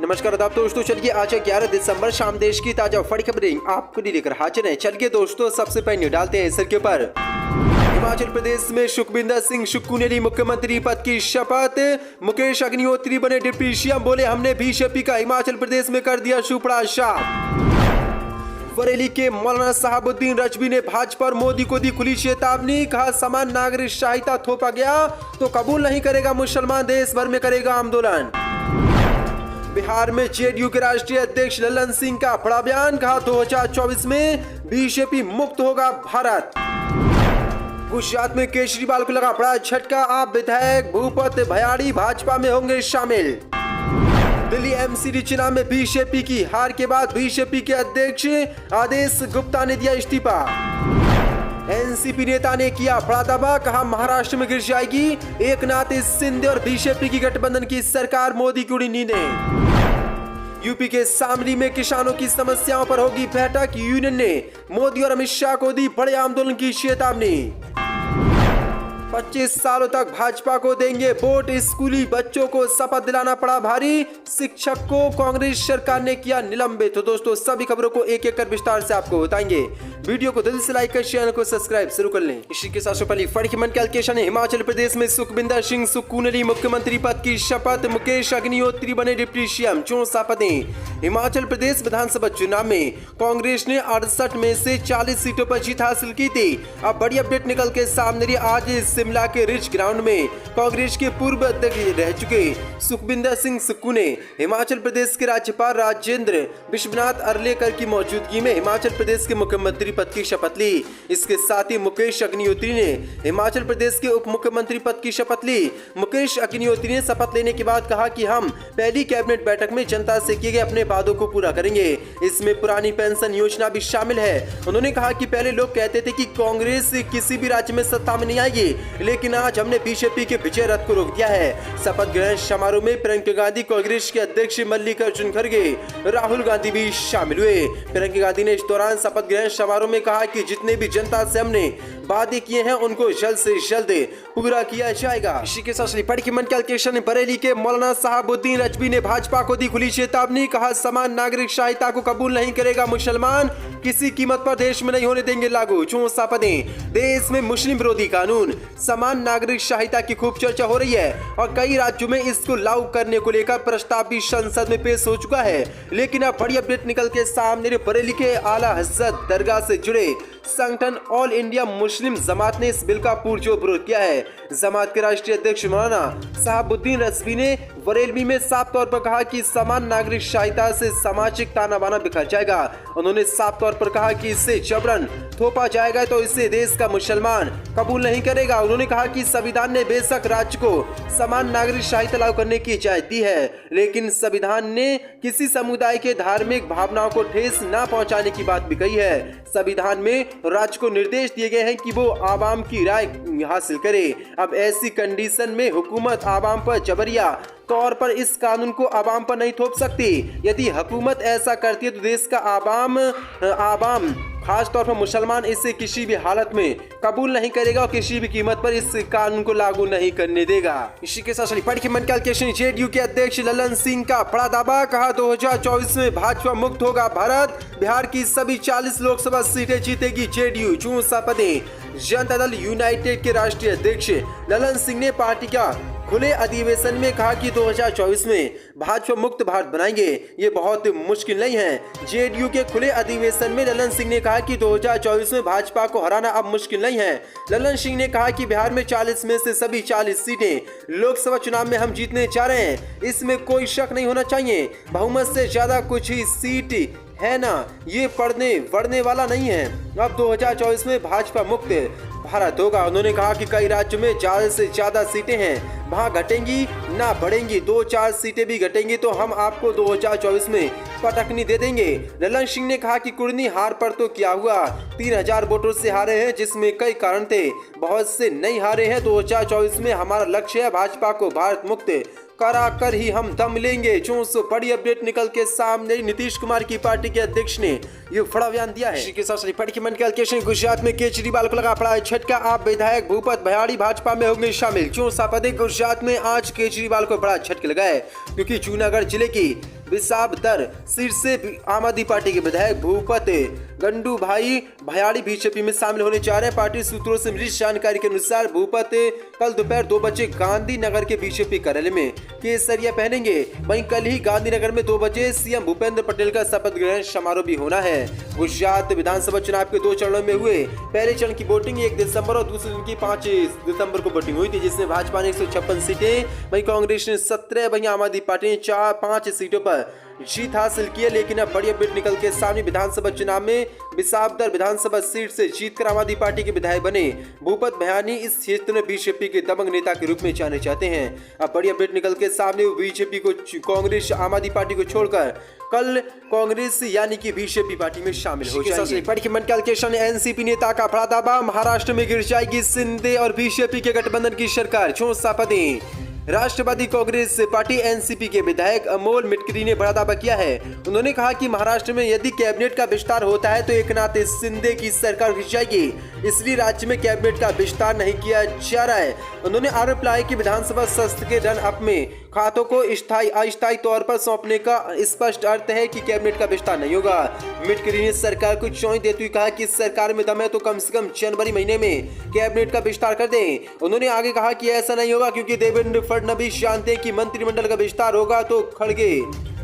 नमस्कार आदाब दोस्तों, चलिए आज 11 दिसंबर शाम देश की ताजा बड़ी खबरें आपको लेकर हाजिर हैं। चलिए दोस्तों, सबसे पहले डालते हैं सर के ऊपर। हिमाचल प्रदेश में सुखविंदर सिंह सुक्खू ने ली मुख्यमंत्री पद की शपथ। मुकेश अग्निहोत्री बने डिप्टी सीएम, बोले हमने बीजेपी का हिमाचल प्रदेश में कर दिया सुपड़ा साफ। बरेली के मौलाना साहबुद्दीन रजवी ने भाजपा और मोदी को दी खुली चेतावनी, कहा समान नागरिक संहिता थोपा गया तो कबूल नहीं करेगा मुसलमान, देश भर में करेगा आंदोलन। बिहार में जेडीयू के राष्ट्रीय अध्यक्ष ललन सिंह का बड़ा बयान, कहा 2024 में बीजेपी मुक्त होगा भारत। गुजरात में केजरीवाल को लगा बड़ा झटका, आप विधायक भूपत भयाड़ी भाजपा में होंगे शामिल। दिल्ली एमसीडी चुनाव में बीजेपी की हार के बाद बीजेपी के अध्यक्ष आदेश गुप्ता ने दिया इस्तीफा। एनसीपी नेता ने किया बड़ा दावा, कहा महाराष्ट्र में गिर जाएगी एकनाथ शिंदे और बीजेपी की गठबंधन की सरकार, मोदी की उड़ी नींदें। यूपी के शामली में किसानों की समस्याओं पर होगी बैठक, यूनियन ने मोदी और अमित शाह को दी बड़े आंदोलन की चेतावनी। 25 सालों तक भाजपा को देंगे वोट, स्कूली बच्चों को शपथ दिलाना पड़ा भारी, शिक्षक को कांग्रेस सरकार ने किया निलंबित। तो दोस्तों, सभी खबरों को एक एक कर विस्तार से आपको बताएंगे। वीडियो को दिल से लाइक कर चैनल को सब्सक्राइब जरूर कर लें। इसी के साथ पहली फड़ी मन कैलकुलेशन है। हिमाचल प्रदेश में सुखविंदर सिंह सुक्खू ने ली मुख्यमंत्री पद की शपथ। मुकेश अग्निहोत्री बने डिप्टी सीएम, 64 पदें। हिमाचल प्रदेश विधानसभा चुनाव में कांग्रेस ने 68 में से 40 सीटों पर जीत हासिल की थी। अब बड़ी अपडेट निकल के सामने रही। आज शिमला के रिज ग्राउंड में कांग्रेस के पूर्व अध्यक्ष रह चुके सुखविंदर सिंह सुक्खू ने हिमाचल प्रदेश के राज्यपाल राजेंद्र विश्वनाथ अर्लेकर की मौजूदगी में हिमाचल प्रदेश के मुख्यमंत्री पद की शपथ ली। इसके साथ ही मुकेश अग्निहोत्री ने हिमाचल प्रदेश के उप मुख्यमंत्री पद की शपथ ली। मुकेश अग्निहोत्री ने शपथ लेने के बाद कहा कि हम पहली कैबिनेट बैठक में जनता से किए गए अपने वादों को पूरा करेंगे। इसमें पुरानी पेंशन योजना भी शामिल है। उन्होंने कहा कि पहले लोग कहते थे कि कांग्रेस किसी भी राज्य में सत्ता में नहीं आएगी, लेकिन आज हमने बीजेपी के विजय रथ को रोक दिया है। शपथ ग्रहण समारोह में प्रियंका गांधी, कांग्रेस के अध्यक्ष मल्लिकार्जुन खड़गे, राहुल गांधी भी शामिल हुए। प्रियंका गांधी ने इस दौरान शपथ ग्रहण समारोह में कहा कि जितने भी जनता से हमने वादे किए हैं उनको जल्द से जल्द पूरा किया जाएगा। इसी के साथ पढ़ की मन कैलकुलेशन। बरेली के मौलाना साहबुद्दीन रजवी ने भाजपा को दी खुली चेतावनी, कहा समान नागरिक संहिता को कबूल नहीं करेगा मुसलमान, किसी कीमत पर देश में नहीं होने देंगे लागू। 64 पदें। देश में मुस्लिम विरोधी कानून समान नागरिक संहिता की खूब चर्चा हो रही है और कई राज्यों में इसको लागू करने को लेकर प्रस्ताव भी संसद में पेश हो चुका है। लेकिन अब बड़ी अपडेट निकल के सामने। बरेली के आला हजरत दरगाह से जुड़े संगठन ऑल इंडिया मुस्लिम जमात ने इस बिल का पुरजोर विरोध किया है। जमात के राष्ट्रीय अध्यक्ष मौलाना साहबुद्दीन रजवी ने बरेली में साफ तौर पर कहा कि समान नागरिक संहिता से सामाजिक ताना बाना बिखर जाएगा। उन्होंने साफ तौर पर कहा कि इससे जबरन थोपा जाएगा तो इसे देश का मुसलमान कबूल नहीं करेगा। उन्होंने कहा कि संविधान ने बेशक राज्य को समान नागरिक संहिता लागू करने की इजाजत दी है, लेकिन संविधान ने किसी समुदाय के धार्मिक भावनाओं को ठेस न पहुंचाने की बात भी कही है। संविधान में राज्य को निर्देश दिए गए हैं कि वो आवाम की राय हासिल करे। अब ऐसी कंडीशन में हुकूमत आवाम पर जबरिया तौर पर इस कानून को आवाम पर नहीं थोप सकती। यदि हुकूमत ऐसा करती है तो देश का आवाम खास तौर पर मुसलमान इसे किसी भी हालत में कबूल नहीं करेगा और किसी भी कीमत पर इस कानून को लागू नहीं करने देगा। इसी के साथ पढ़ के मन कैलकुलेशन। जेडीयू के अध्यक्ष ललन सिंह का बड़ा दावा, कहा 2024 में भाजपा मुक्त होगा भारत, बिहार की सभी 40 लोकसभा सीटें जीतेगी जेडीयू, 64 पदें। जनता दल यूनाइटेड के राष्ट्रीय अध्यक्ष ललन सिंह ने पार्टी का खुले अधिवेशन में कहा कि 2024 में भाजपा मुक्त भारत बनाएंगे, ये बहुत मुश्किल नहीं है। जेडीयू के खुले अधिवेशन में ललन सिंह ने कहा कि 2024 में भाजपा को हराना अब मुश्किल नहीं है। ललन सिंह ने कहा कि बिहार में 40 में से सभी 40 सीटें लोकसभा चुनाव में हम जीतने जा रहे हैं, इसमें कोई शक नहीं होना चाहिए। बहुमत से ज्यादा कुछ ही सीट है ना, ये बढ़ने वाला नहीं है। अब 2024 में भाजपा मुक्त भारत होगा। उन्होंने कहा कि कई राज्यों में ज्यादा से ज्यादा सीटें हैं, वहाँ घटेंगी ना बढ़ेंगी, 2-4 सीटें भी घटेंगी तो हम आपको 2024 में पटकनी दे देंगे। ललन सिंह ने कहा कि कुर्नी हार पर तो क्या हुआ, 3000 वोटों से हारे हैं, जिसमें कई कारण थे, बहुत से नहीं हारे हैं। 2024 में हमारा लक्ष्य है भाजपा को भारत मुक्त करा कर ही हम दम लेंगे। 400 बड़ी अपडेट निकल के सामने। नीतीश कुमार की पार्टी के अध्यक्ष ने ये बड़ा बयान दिया है। इसी के साथ पढ़ की मन कैलकुलेशन। गुजरात में केजरीवाल को लगा पड़ा झटका, आप विधायक भूपत भयाड़ी भाजपा में होंगे शामिल। 64 पदें। गुजरात में आज केजरीवाल को बड़ा झटका लगा है क्योंकि जूनागढ़ जिले की बिसाबदर सीट से आम आदमी पार्टी के विधायक भूपत गंडू भाई भयाड़ी बीजेपी में शामिल होने जा रहे हैं। पार्टी सूत्रों से मिली जानकारी के अनुसार भूपत कल दोपहर 2 बजे गांधीनगर के बीजेपी कार्यालय में केसरिया पहनेंगे। वहीं कल ही गांधीनगर में 2 बजे सीएम भूपेंद्र पटेल का शपथ ग्रहण समारोह भी होना है। गुजरात विधानसभा चुनाव के 2 चरणों में हुए पहले चरण की वोटिंग 1 दिसंबर और दूसरे दिन की 5 दिसंबर को वोटिंग हुई थी, जिसमें भाजपा ने 156 सीटें, वहीं कांग्रेस ने 17, वहीं आम आदमी पार्टी ने 5 सीटों पर जीत हासिल की है। लेकिन अब बड़ी अपडेट निकल के सामने विधानसभा चुनाव में बिसाबदर विधानसभा सीट से जीतकर आम आदमी पार्टी के विधायक बने भूपत भयानी इस क्षेत्र में बीजेपी के दबंग नेता के रूप में जाने जाते हैं। अब बड़ी अपडेट निकल के सामने बीजेपी को कांग्रेस आम आदमी पार्टी को छोड़कर कल कांग्रेस यानी कि बीजेपी पार्टी में शामिल हो जाएंगे। बड़ी मन कैलकुलेशन एनसीपी नेता का बड़ा दावा, महाराष्ट्र में गिर जाएगी शिंदे और बीजेपी के गठबंधन की सरकार, चौंसा पदें। राष्ट्रवादी कांग्रेस पार्टी एनसीपी के विधायक अमोल मिटकरी ने बड़ा दावा किया है। उन्होंने कहा कि महाराष्ट्र में यदि कैबिनेट का विस्तार होता है तो एकनाथ शिंदे की सरकार गिर जाएगी, इसलिए राज्य में कैबिनेट का विस्तार नहीं किया जा रहा है। उन्होंने आरोप लगाया कि विधानसभा सत्र के रन अप में खातों को अस्थायी तौर पर सौंपने का स्पष्ट अर्थ है कि कैबिनेट का विस्तार नहीं होगा। मिटकरी ने सरकार को चौंक देते हुए कहा कि सरकार में दम है तो कम से कम जनवरी महीने में कैबिनेट का विस्तार कर दें। उन्होंने आगे कहा कि ऐसा नहीं होगा क्योंकि देवेंद्र फडणवीस जानते हैं कि मंत्रिमंडल का विस्तार होगा तो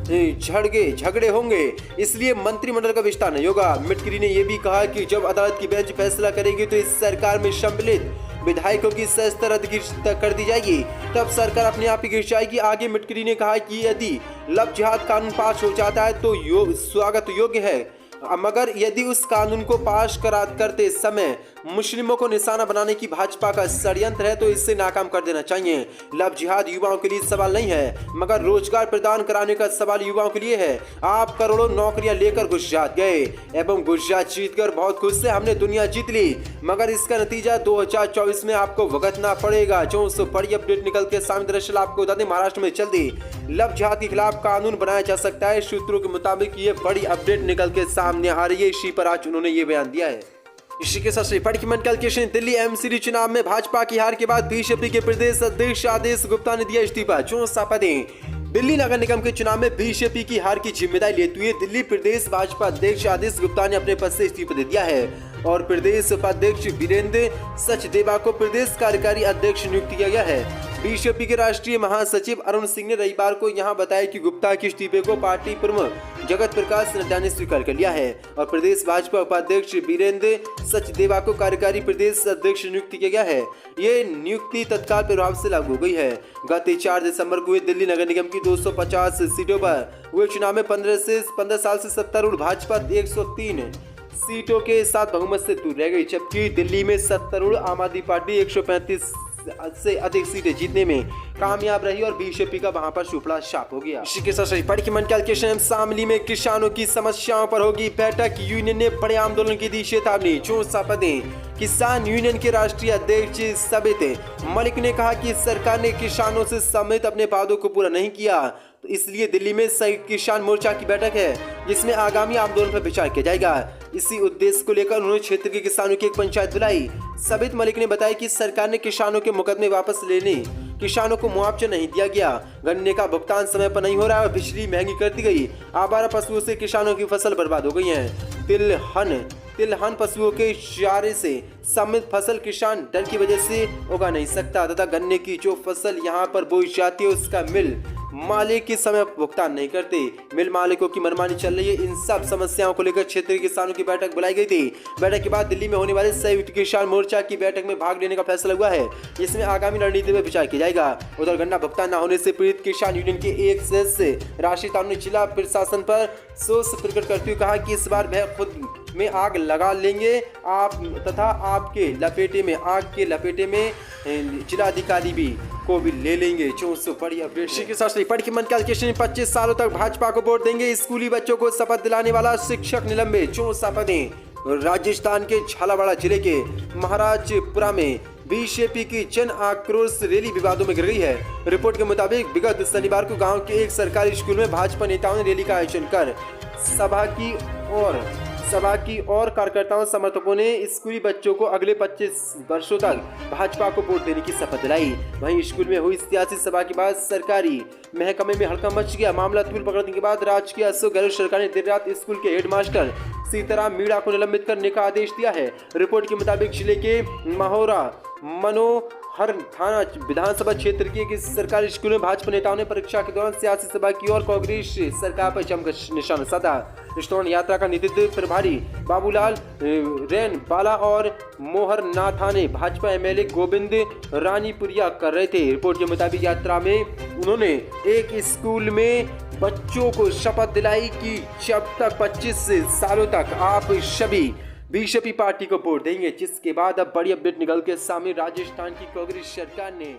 झगड़े होंगे, इसलिए मंत्रिमंडल का विस्तार नहीं होगा। मिटकरी ने यह भी कहा कि जब अदालत की बेंच फैसला करेगी तो इस सरकार में सम्मिलित विधायकों की सदस्यता रद्द कर दी जाएगी, तब सरकार अपने आप ही गिर जाएगी। आगे मिटकरी ने कहा कि यदि लव जिहाद कानून पास हो जाता है तो स्वागत योग्य है, मगर यदि उस कानून को पास करते समय मुस्लिमों को निशाना बनाने की भाजपा का षड्यंत्र है तो इससे नाकाम कर देना चाहिए। लव जिहाद युवाओं के लिए सवाल नहीं है, मगर रोजगार प्रदान कराने का सवाल युवाओं के लिए है। आप करोड़ों नौकरियां लेकर गुजरात गए एवं गुजरात जीतकर बहुत खुश से हमने दुनिया जीत ली, मगर इसका नतीजा 2024 में आपको भुगतना पड़ेगा। जो बड़ी अपडेट निकल के सामने, दरअसल आपको बता दें महाराष्ट्र में जल्दी लव जिहाद के खिलाफ कानून बनाया जा सकता है। सूत्रों के मुताबिक ये बड़ी अपडेट निकल के सामने आ रही है। इसी पर आज उन्होंने ये बयान दिया है। इसी के साथ बड़ी मन कैलकुलेशन, दिल्ली एमसीडी चुनाव में भाजपा की हार के बाद बीजेपी के प्रदेश अध्यक्ष आदेश गुप्ता ने दिया इस्तीफा, चौंसा पदें। दिल्ली नगर निगम के चुनाव में बीजेपी की हार की जिम्मेदारी लेते हुए दिल्ली प्रदेश भाजपा अध्यक्ष आदेश गुप्ता ने अपने पद से इस्तीफा दे दिया है और प्रदेश उपाध्यक्ष वीरेंद्र सचदेवा को प्रदेश कार्यकारी अध्यक्ष नियुक्त किया गया है। बीजेपी के राष्ट्रीय महासचिव अरुण सिंह ने रविवार को यहां बताया कि गुप्ता के इस्तीफे को पार्टी प्रमुख जगत प्रकाश नड्डा ने स्वीकार कर लिया है और प्रदेश भाजपा उपाध्यक्ष वीरेंद्र सचदेवा को कार्यकारी प्रदेश अध्यक्ष नियुक्त किया गया है। ये नियुक्ति तत्काल प्रभाव से लागू हो गई है। गत 4 दिसंबर को हुए दिल्ली नगर निगम की 250 सीटों पर हुए चुनाव में 15 साल से सत्तारूढ़ भाजपा 103 सीटों के साथ बहुमत से दूर रह गई, जबकि दिल्ली में सत्तारूढ़ आम आदमी पार्टी 135 से अधिक सीटें जीतने में कामयाब रही और बीजेपी का वहां पर सुपड़ा साफ हो गया। इसी के साथ बड़ी मन कैलकुलेशन, शामली में किसानों की समस्याओं पर होगी बैठक, यूनियन ने बड़े आंदोलन की दी चेतावनी, चौंसा पदें। किसान यूनियन के राष्ट्रीय अध्यक्ष सबित मलिक ने कहा कि सरकार ने किसानों से समेत अपने वादों को पूरा नहीं किया, तो इसलिए दिल्ली में संयुक्त किसान मोर्चा की बैठक है जिसमें आगामी आंदोलन पर विचार किया जाएगा। इसी उद्देश्य को लेकर उन्होंने क्षेत्र के किसानों की एक पंचायत बुलाई। सबित मलिक ने बताया कि सरकार ने किसानों के मुकदमे वापस लेने, किसानों को मुआवजा नहीं दिया गया, गन्ने का भुगतान समय पर नहीं हो रहा है और बिजली महंगी कर दी गई। आवारा पशुओं से किसानों की फसल बर्बाद हो गई है। तिलहन पशुओं के चारे से समृद्ध फसल किसान डर की वजह से उगा नहीं सकता तथा गन्ने की जो फसल यहाँ पर बोई जाती है उसका मिल मालिक के समय भुगतान नहीं करते। मिल मालिकों की मनमानी चल रही है। इन सब समस्याओं को लेकर क्षेत्रीय किसानों की बैठक बुलाई गई थी। बैठक के बाद दिल्ली में होने वाले संयुक्त किसान मोर्चा की बैठक में भाग लेने का फैसला हुआ है, जिसमें आगामी रणनीति पर विचार किया जाएगा। उधर गन्ना भुगतान न होने से पीड़ित किसान यूनियन के एक सदस्य राशि तारू ने जिला प्रशासन पर रोष प्रकट करते हुए कहा कि इस बार वह खुद में आग लगा लेंगे तथा आपके लपेटे में आग के लपेटे में जिलाधिकारी भी को भी ले लेंगे। बड़ी अपडेट के साथ पढ़ मन कैलकुलेशन, 25 सालों तक भाजपा को वोट देंगे, स्कूली बच्चों को शपथ दिलाने वाला शिक्षक निलंबित, 24 पदें। राजस्थान के झालावाड़ जिले के महाराजपुरा में बीजेपी की जन आक्रोश रैली विवादों में गिर गई है। रिपोर्ट के मुताबिक विगत शनिवार को गांव के एक सरकारी स्कूल में भाजपा नेताओं ने रैली का आयोजन कर सभा की और सभा की और कार्यकर्ताओं समर्थकों ने स्कूली बच्चों को अगले 25 वर्षों तक भाजपा को वोट देने की शपथ दिलाई। वहीं स्कूल में हुई सियासी सभा के बाद सरकारी महकमे में हड़कंप मच गया। मामला तूल पकड़ने के बाद राजकीय अशोक गहलोत सरकार ने देर रात स्कूल के हेडमास्टर सीताराम मीणा को निलंबित करने का आदेश दिया है। रिपोर्ट के मुताबिक जिले के महोरा मनोहर थाना विधानसभा क्षेत्र के एक सरकारी स्कूल में भाजपा नेताओं ने परीक्षा के दौरान सियासी सभा की और कांग्रेस सरकार पर जमकर निशाना साधा। इस दौरान यात्रा का नेतृत्व प्रभारी बाबूलाल रेन बाला और मोहर नाथा ने भाजपा एमएलए गोविंद रानीपुरिया कर रहे थे। रिपोर्ट के मुताबिक यात्रा में उन्होंने एक स्कूल में बच्चों को शपथ दिलाई कि जब तक 25 सालों तक आप सभी बीजेपी पार्टी को वोट देंगे। जिसके बाद अब बड़ी अपडेट निकल के सामने, राजस्थान की कांग्रेस सरकार ने